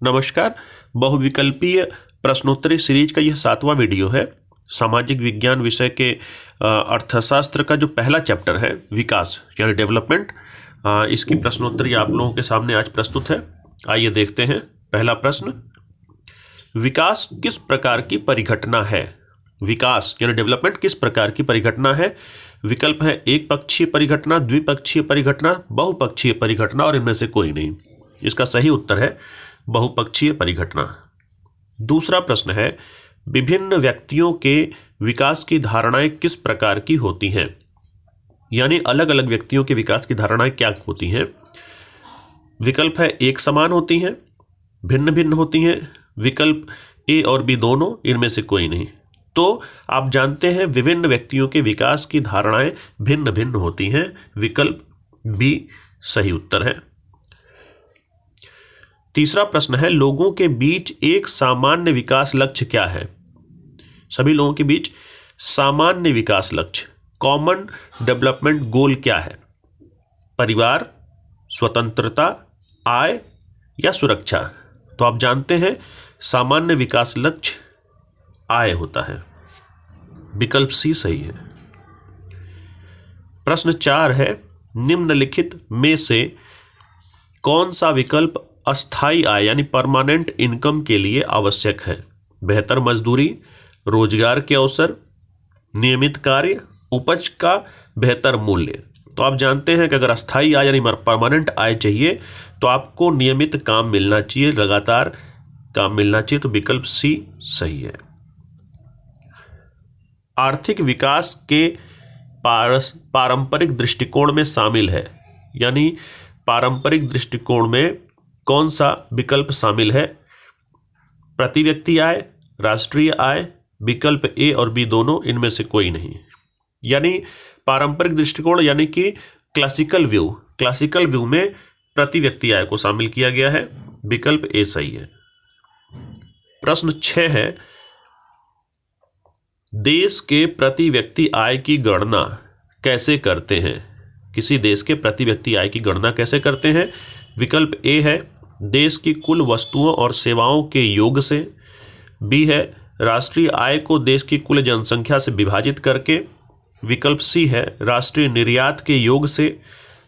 नमस्कार। बहुविकल्पीय प्रश्नोत्तरी सीरीज का यह 7वां वीडियो है। सामाजिक विज्ञान विषय के अर्थशास्त्र का जो पहला चैप्टर है विकास यानी डेवलपमेंट, इसकी प्रश्नोत्तरी आप लोगों के सामने आज प्रस्तुत है। आइए देखते हैं। पहला प्रश्न, विकास किस प्रकार की परिघटना है? विकास यानी डेवलपमेंट किस प्रकार की परिघटना है? विकल्प है एक पक्षीय परिघटना, द्विपक्षीय परिघटना, बहुपक्षीय परिघटना और इनमें से कोई नहीं। इसका सही उत्तर है बहुपक्षीय परिघटना। दूसरा प्रश्न है, विभिन्न व्यक्तियों के विकास की धारणाएं किस प्रकार की होती हैं? यानी अलग अलग व्यक्तियों के विकास की धारणाएं क्या होती हैं? विकल्प है एक समान होती हैं, भिन्न भिन्न होती हैं, विकल्प ए और बी दोनों, इनमें से कोई नहीं। तो आप जानते हैं विभिन्न व्यक्तियों के विकास की धारणाएं भिन्न भिन्न होती हैं। विकल्प बी सही उत्तर है। तीसरा प्रश्न है, लोगों के बीच एक सामान्य विकास लक्ष्य क्या है? सभी लोगों के बीच सामान्य विकास लक्ष्य, कॉमन डेवलपमेंट गोल क्या है? परिवार, स्वतंत्रता, आय या सुरक्षा? तो आप जानते हैं सामान्य विकास लक्ष्य आय होता है। विकल्प सी सही है। प्रश्न 4 है, निम्नलिखित में से कौन सा विकल्प अस्थाई आय यानी परमानेंट इनकम के लिए आवश्यक है? बेहतर मजदूरी, रोजगार के अवसर, नियमित कार्य, उपज का बेहतर मूल्य। तो आप जानते हैं कि अगर अस्थाई आय यानी परमानेंट आय चाहिए तो आपको नियमित काम मिलना चाहिए, लगातार काम मिलना चाहिए। तो विकल्प सी सही है। आर्थिक विकास के पारंपरिक दृष्टिकोण में शामिल है, यानी पारंपरिक दृष्टिकोण में कौन सा विकल्प शामिल है? प्रति व्यक्ति आय, राष्ट्रीय आय, विकल्प ए और बी दोनों, इनमें से कोई नहीं। यानी पारंपरिक दृष्टिकोण यानी कि क्लासिकल व्यू में प्रति व्यक्ति आय को शामिल किया गया है। विकल्प ए सही है। प्रश्न 6 है, देश के प्रति व्यक्ति आय की गणना कैसे करते हैं? किसी देश के प्रति व्यक्ति आय की गणना कैसे करते हैं? विकल्प ए है देश की कुल वस्तुओं और सेवाओं के योग से, बी है राष्ट्रीय आय को देश की कुल जनसंख्या से विभाजित करके, विकल्प सी है राष्ट्रीय निर्यात के योग से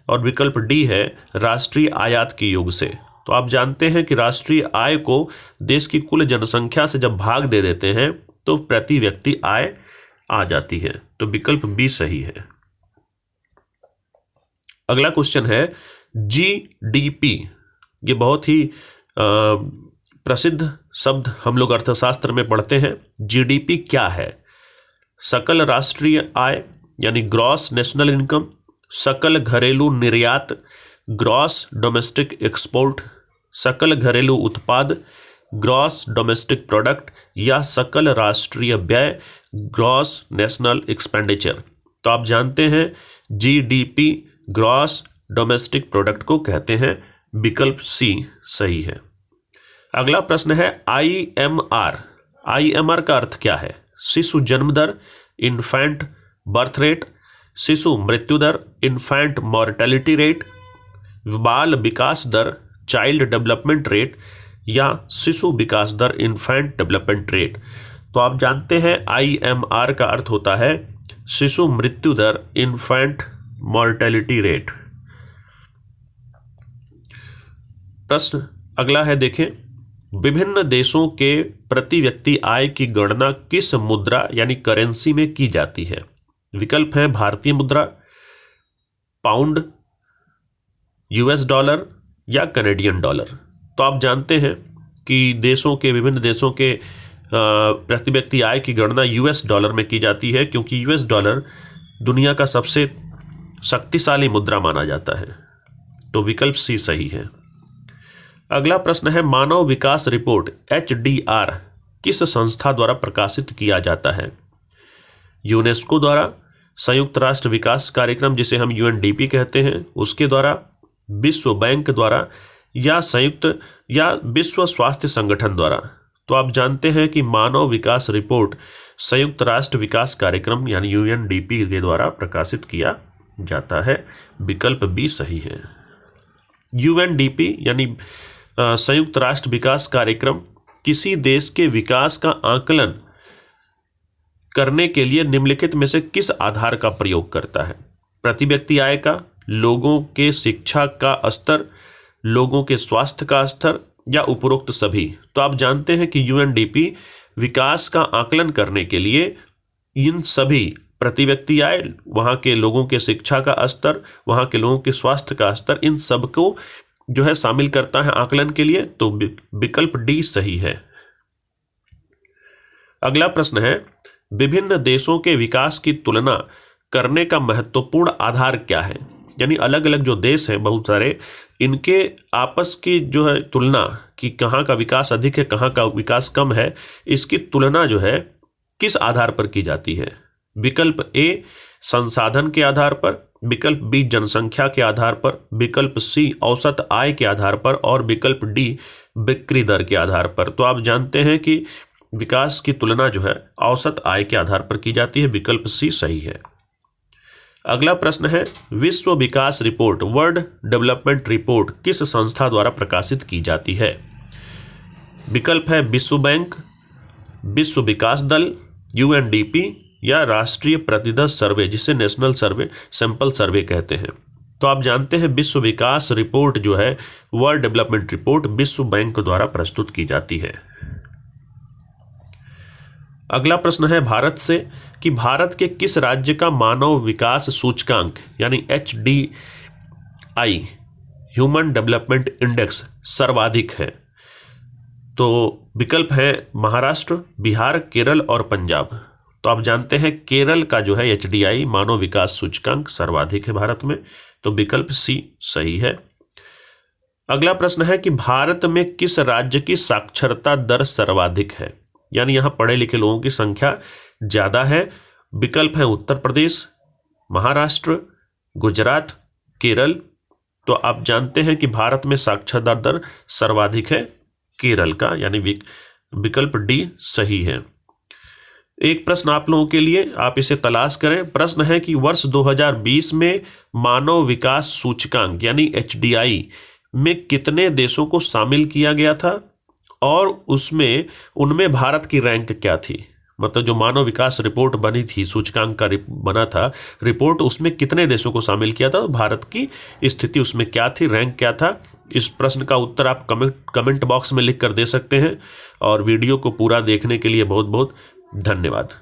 और विकल्प डी है राष्ट्रीय आयात के योग से। तो आप जानते हैं कि राष्ट्रीय आय को देश की कुल जनसंख्या से जब भाग दे देते हैं तो प्रति व्यक्ति आय आ जाती है। तो विकल्प बी सही है। अगला क्वेश्चन है, जीडीपी, ये बहुत ही प्रसिद्ध शब्द हम लोग अर्थशास्त्र में पढ़ते हैं। जीडीपी क्या है? सकल राष्ट्रीय आय यानी ग्रॉस नेशनल इनकम, सकल घरेलू निर्यात ग्रॉस डोमेस्टिक एक्सपोर्ट, सकल घरेलू उत्पाद ग्रॉस डोमेस्टिक प्रोडक्ट या सकल राष्ट्रीय व्यय ग्रॉस नेशनल एक्सपेंडिचर। तो आप जानते हैं जीडीपी ग्रॉस डोमेस्टिक प्रोडक्ट को कहते हैं। विकल्प सी सही है। अगला प्रश्न है, आईएमआर। आईएमआर का अर्थ क्या है? शिशु जन्म दर, इन्फेंट बर्थ रेट, शिशु मृत्यु दर, इन्फेंट मॉर्टेलिटी रेट, बाल विकास दर चाइल्ड डेवलपमेंट रेट या शिशु विकास दर इन्फेंट डेवलपमेंट रेट। तो आप जानते हैं आईएमआर का अर्थ होता है शिशु मृत्यु दर, इन्फेंट मॉर्टेलिटी रेट। प्रश्न अगला है, देखें, विभिन्न देशों के प्रति व्यक्ति आय की गणना किस मुद्रा यानी करेंसी में की जाती है? विकल्प है भारतीय मुद्रा, पाउंड, यूएस डॉलर या कनेडियन डॉलर। तो आप जानते हैं कि विभिन्न देशों के प्रति व्यक्ति आय की गणना यूएस डॉलर में की जाती है, क्योंकि यूएस डॉलर दुनिया का सबसे शक्तिशाली मुद्रा माना जाता है। तो विकल्प सी सही है। अगला प्रश्न है, मानव विकास रिपोर्ट HDR किस संस्था द्वारा प्रकाशित किया जाता है? यूनेस्को द्वारा, संयुक्त राष्ट्र विकास कार्यक्रम जिसे हम UNDP कहते हैं उसके द्वारा, विश्व बैंक द्वारा या विश्व स्वास्थ्य संगठन द्वारा। तो आप जानते हैं कि मानव विकास रिपोर्ट संयुक्त राष्ट्र विकास कार्यक्रम यानी UNDP के द्वारा प्रकाशित किया जाता है। विकल्प बी सही है। UNDP यानी संयुक्त राष्ट्र विकास कार्यक्रम किसी देश के विकास का आकलन करने के लिए निम्नलिखित में से किस आधार का प्रयोग करता है? प्रति व्यक्ति आय का, लोगों के शिक्षा का स्तर, लोगों के स्वास्थ्य का स्तर या उपरोक्त सभी। तो आप जानते हैं कि यूएनडीपी विकास का आकलन करने के लिए इन सभी प्रति व्यक्ति आय, वहाँ के लोगों के शिक्षा का स्तर, वहाँ के लोगों के स्वास्थ्य का स्तर, इन सबको जो है शामिल करता है आकलन के लिए। तो विकल्प डी सही है। अगला प्रश्न है, विभिन्न देशों के विकास की तुलना करने का महत्वपूर्ण आधार क्या है? यानी अलग अलग जो देश हैं बहुत सारे, इनके आपस की जो है तुलना कि कहाँ का विकास अधिक है, कहाँ का विकास कम है, इसकी तुलना जो है किस आधार पर की जाती है? विकल्प ए संसाधन के आधार पर, विकल्प बी जनसंख्या के आधार पर, विकल्प सी औसत आय के आधार पर और विकल्प डी बिक्री दर के आधार पर। तो आप जानते हैं कि विकास की तुलना जो है औसत आय के आधार पर की जाती है। विकल्प सी सही है। अगला प्रश्न है, विश्व विकास रिपोर्ट वर्ल्ड डेवलपमेंट रिपोर्ट किस संस्था द्वारा प्रकाशित की जाती है? विकल्प है विश्व बैंक, विश्व विकास दल, यूएनडीपी या राष्ट्रीय प्रतिदत्त सर्वे, जिसे नेशनल सर्वे सैंपल सर्वे कहते हैं। तो आप जानते हैं विश्व विकास रिपोर्ट जो है वर्ल्ड डेवलपमेंट रिपोर्ट विश्व बैंक द्वारा प्रस्तुत की जाती है। अगला प्रश्न है भारत से कि भारत के किस राज्य का मानव विकास सूचकांक यानी HDI ह्यूमन डेवलपमेंट इंडेक्स सर्वाधिक है? तो विकल्प है महाराष्ट्र, बिहार, केरल और पंजाब। तो आप जानते हैं केरल का जो है HDI मानव विकास सूचकांक सर्वाधिक है भारत में। तो विकल्प सी सही है। अगला प्रश्न है कि भारत में किस राज्य की साक्षरता दर सर्वाधिक है? यानी यहाँ पढ़े लिखे लोगों की संख्या ज़्यादा है। विकल्प है उत्तर प्रदेश, महाराष्ट्र, गुजरात, केरल। तो आप जानते हैं कि भारत में साक्षरता दर सर्वाधिक है केरल का, यानी विकल्प डी सही है। एक प्रश्न आप लोगों के लिए, आप इसे तलाश करें। प्रश्न है कि वर्ष 2020 में मानव विकास सूचकांक यानी HDI में कितने देशों को शामिल किया गया था और उनमें भारत की रैंक क्या थी? मतलब जो मानव विकास रिपोर्ट बनी थी, सूचकांक का बना था रिपोर्ट, उसमें कितने देशों को शामिल किया था, भारत की स्थिति उसमें क्या थी, रैंक क्या था? इस प्रश्न का उत्तर आप कमेंट बॉक्स में लिख कर दे सकते हैं। और वीडियो को पूरा देखने के लिए बहुत बहुत धन्यवाद।